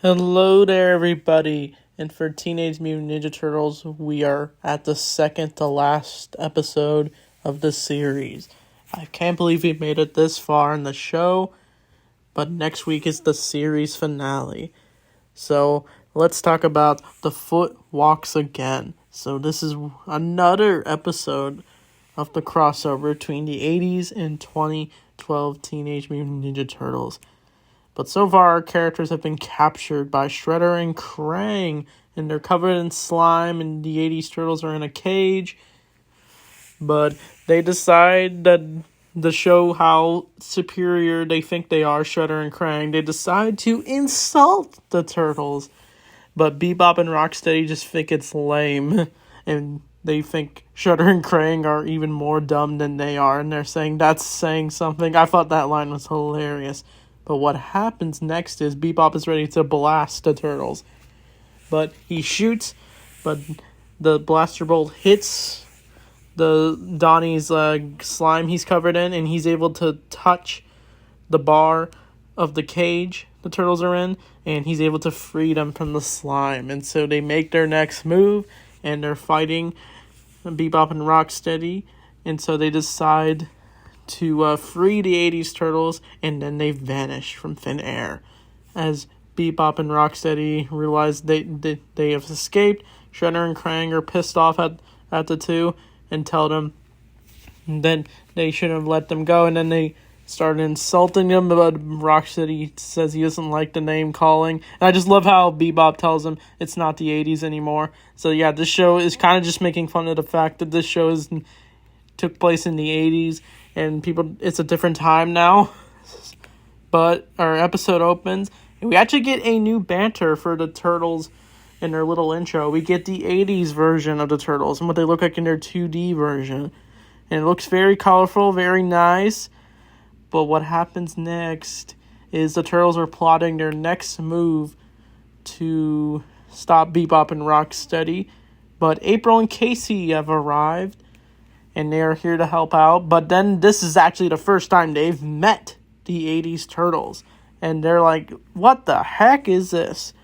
Hello there, everybody. And for Teenage Mutant Ninja Turtles, we are at the second to last episode of the series. I can't believe we made it this far in the show, but next week is the series finale. So let's talk about The Foot Walks Again. So this is another episode of the crossover between the 80s and 2012 Teenage Mutant Ninja Turtles. But so far, our characters have been captured by Shredder and Krang, and they're covered in slime, and the 80s Turtles are in a cage. But they decide that to show how superior they think they are, Shredder and Krang, they decide to insult the Turtles. But Bebop and Rocksteady just think it's lame, and they think Shredder and Krang are even more dumb than they are, and they're saying that's saying something. I thought that line was hilarious. But what happens next is Bebop is ready to blast the Turtles. But he shoots, but the blaster bolt hits the Donnie's slime he's covered in, and he's able to touch the bar of the cage the Turtles are in, and he's able to free them from the slime. And so they make their next move, and they're fighting Bebop and Rocksteady, and so they decide to free the 80s Turtles, and then they vanish from thin air. As Bebop and Rocksteady realize they have escaped, Shredder and Krang are pissed off at the two and tell them then they shouldn't have let them go, and then they start insulting them, but Rocksteady says he doesn't like the name calling. And I just love how Bebop tells him it's not the 80s anymore. So yeah, this show is kind of just making fun of the fact that this show took place in the 80s, and it's a different time now. But our episode opens, and we actually get a new banter for the Turtles in their little intro. We get the 80s version of the Turtles and what they look like in their 2D version. And it looks very colorful, very nice. But what happens next is the Turtles are plotting their next move to stop Bebop and Rocksteady. But April and Casey have arrived, and they are here to help out. But then this is actually the first time they've met the 80s Turtles. And they're like, what the heck is this?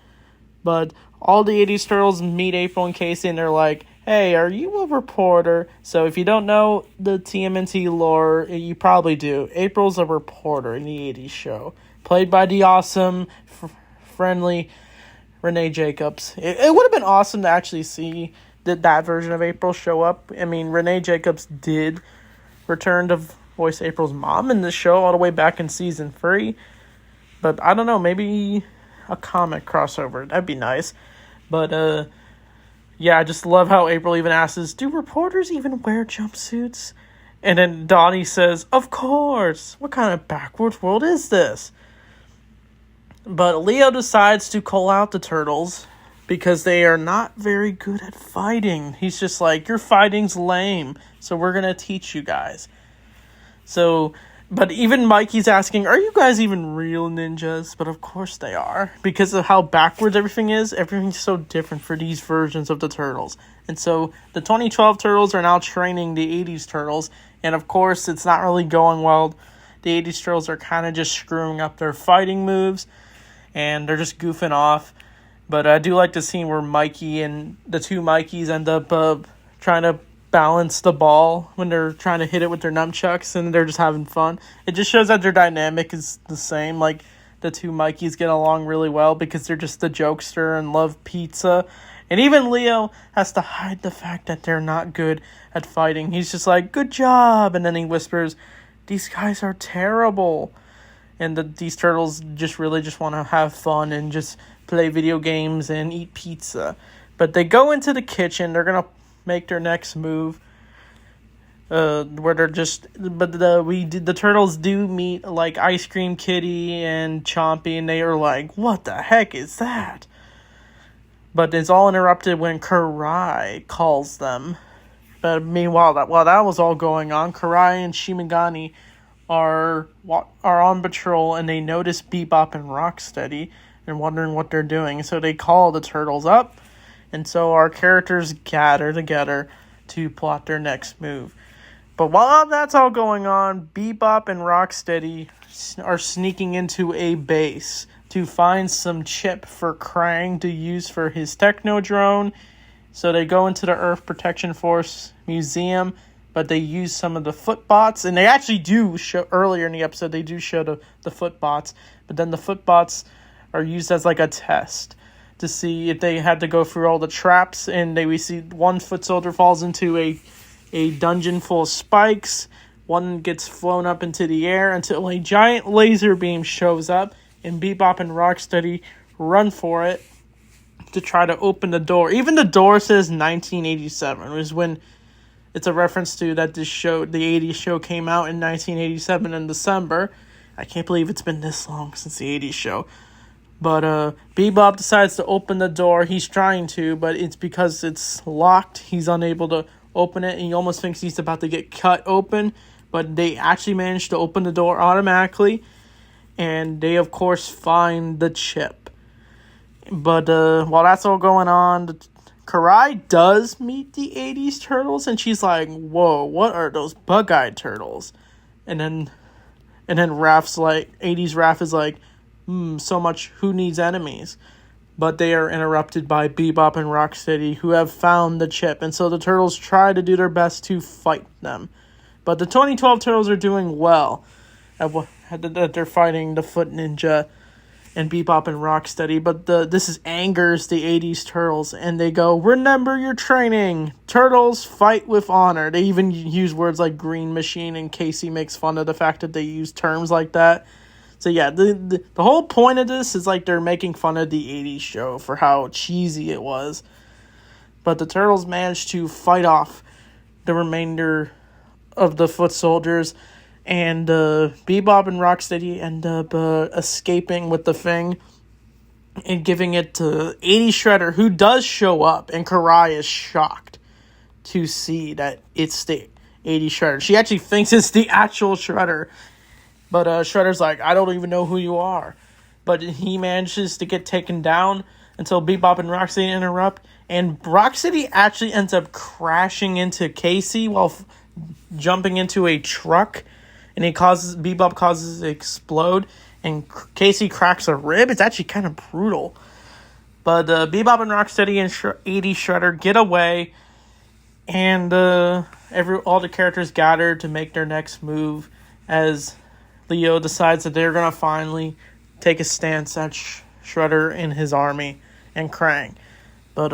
But all the 80s Turtles meet April and Casey, and they're like, hey, are you a reporter? So if you don't know the Tmnt lore, you probably do. April's a reporter in the 80s show, played by the awesome, friendly Renee Jacobs. It would have been awesome to actually see that version of April show up. I mean, Renee Jacobs did return to voice April's mom in the show all the way back in season 3. But I don't know, maybe a comic crossover. That'd be nice. But, yeah, I just love how April even asks, do reporters even wear jumpsuits? And then Donnie says, of course. What kind of backwards world is this? But Leo decides to call out the Turtles because they are not very good at fighting. He's just like, your fighting's lame, so we're going to teach you guys. So, but even Mikey's asking, are you guys even real ninjas? But of course they are. Because of how backwards everything is, everything's so different for these versions of the Turtles. And so the 2012 Turtles are now training the 80s Turtles. And of course, it's not really going well. The 80s Turtles are kind of just screwing up their fighting moves, and they're just goofing off. But I do like the scene where Mikey and the two Mikeys end up trying to balance the ball when they're trying to hit it with their nunchucks, and they're just having fun. It just shows that their dynamic is the same. Like, the two Mikeys get along really well because they're just the jokester and love pizza. And even Leo has to hide the fact that they're not good at fighting. He's just like, good job. And then he whispers, these guys are terrible. And these Turtles just really just want to have fun and just play video games and eat pizza. But they go into the kitchen. They're going to make their next move. Where they're just... But the Turtles do meet, like, Ice Cream Kitty and Chompy, and they are like, what the heck is that? But it's all interrupted when Karai calls them. But meanwhile, while that was all going on, Karai and Shimigami are on patrol, and they notice Bebop and Rocksteady and wondering what they're doing. So they call the Turtles up, and so our characters gather together to plot their next move. But while that's all going on, Bebop and Rocksteady are sneaking into a base to find some chip for Krang to use for his Technodrone. So they go into the Earth Protection Force Museum, but they use some of the footbots, and they actually do show, earlier in the episode, they do show the footbots, but then the footbots are used as like a test to see if they had to go through all the traps, and we see one foot soldier falls into a dungeon full of spikes, one gets flown up into the air until a giant laser beam shows up, and Bebop and Rocksteady run for it to try to open the door. Even the door says 1987, which is when it's a reference to that this show, the 80s show, came out in 1987 in December. I can't believe it's been this long since the 80s show. But Bebop decides to open the door. He's trying to, but it's because it's locked. He's unable to open it, and he almost thinks he's about to get cut open. But they actually manage to open the door automatically, and they, of course, find the chip. But while that's all going on, Karai does meet the 80s turtles, and she's like, whoa, what are those bug-eyed turtles? And then Raph's like, 80s Raph is like, so much, who needs enemies? But they are interrupted by Bebop and Rocksteady, who have found the chip, and so the turtles try to do their best to fight them. But the 2012 turtles are doing well that they're fighting the Foot Ninja and Bebop and Rocksteady, but this angers the 80s turtles, and they go, remember your training, turtles fight with honor. They even use words like green machine, and Casey makes fun of the fact that they use terms like that. So yeah, the whole point of this is like they're making fun of the 80s show for how cheesy it was. But the turtles managed to fight off the remainder of the foot soldiers, and Bebop and Rocksteady end up escaping with the thing and giving it to 80 Shredder, who does show up, and Karai is shocked to see that it's the 80 Shredder. She actually thinks it's the actual Shredder, but Shredder's like, I don't even know who you are. But he manages to get taken down until Bebop and Rocksteady interrupt, and Rocksteady actually ends up crashing into Casey while jumping into a truck, and Bebop causes it to explode, and Casey cracks a rib. It's actually kind of brutal. But Bebop and Rocksteady and 80 Shredder get away, and all the characters gather to make their next move as Leo decides that they're going to finally take a stance at Shredder and his army and Krang. But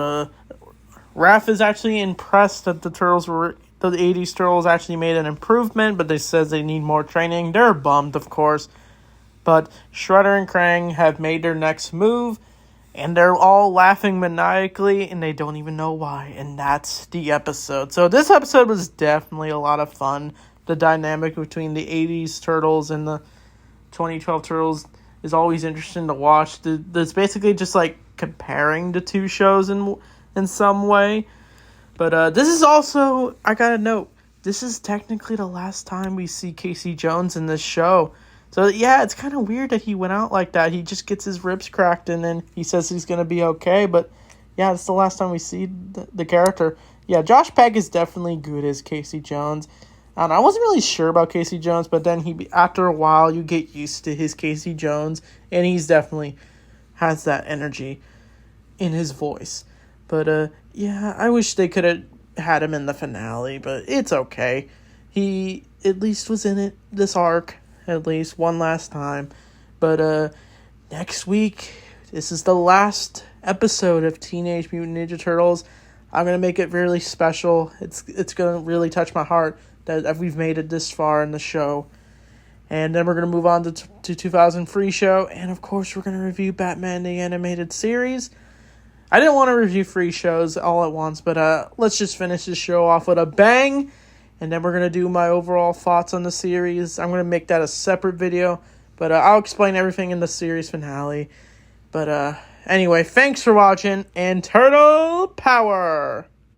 Raph is actually impressed that the 80s turtles actually made an improvement, but they says they need more training. They're bummed, of course. But Shredder and Krang have made their next move, and they're all laughing maniacally, and they don't even know why. And that's the episode. So this episode was definitely a lot of fun. The dynamic between the 80s turtles and the 2012 turtles is always interesting to watch. It's basically just like comparing the two shows in some way. But this is also, I gotta note, this is technically the last time we see Casey Jones in this show. So yeah, it's kind of weird that he went out like that. He just gets his ribs cracked and then he says he's gonna be okay. But yeah, it's the last time we see the character. Yeah, Josh Peck is definitely good as Casey Jones. And I wasn't really sure about Casey Jones, but then after a while you get used to his Casey Jones, and he's definitely has that energy in his voice. But yeah, I wish they could have had him in the finale, but it's okay. He at least was in it, this arc, at least one last time. But next week, this is the last episode of Teenage Mutant Ninja Turtles. I'm going to make it really special. It's going to really touch my heart that we've made it this far in the show. And then we're going to move on to 2000 Free Show. And of course, we're going to review Batman the Animated Series. I didn't want to review free shows all at once, but let's just finish this show off with a bang. And then we're going to do my overall thoughts on the series. I'm going to make that a separate video, but I'll explain everything in the series finale. But anyway, thanks for watching, and Turtle Power!